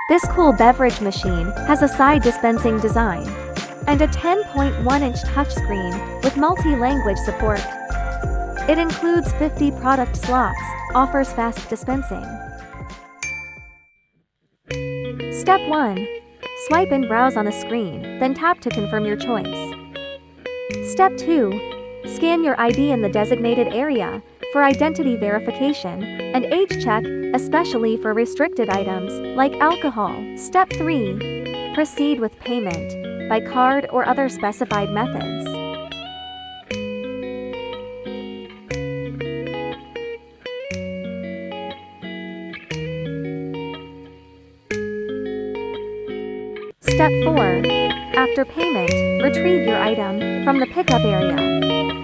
This cool beverage machine has a side dispensing design and a 10.1-inch touchscreen with multi-language support. It includes 50 product slots, offers fast dispensing. Step 1. Swipe and browse on a screen, then tap to confirm your choice. Step 2. Scan your ID in the designated area for identity verification and age check, especially for restricted items like alcohol. Step 3. Proceed with payment by card or other specified methods. Step 4. After payment, retrieve your item from the pickup area.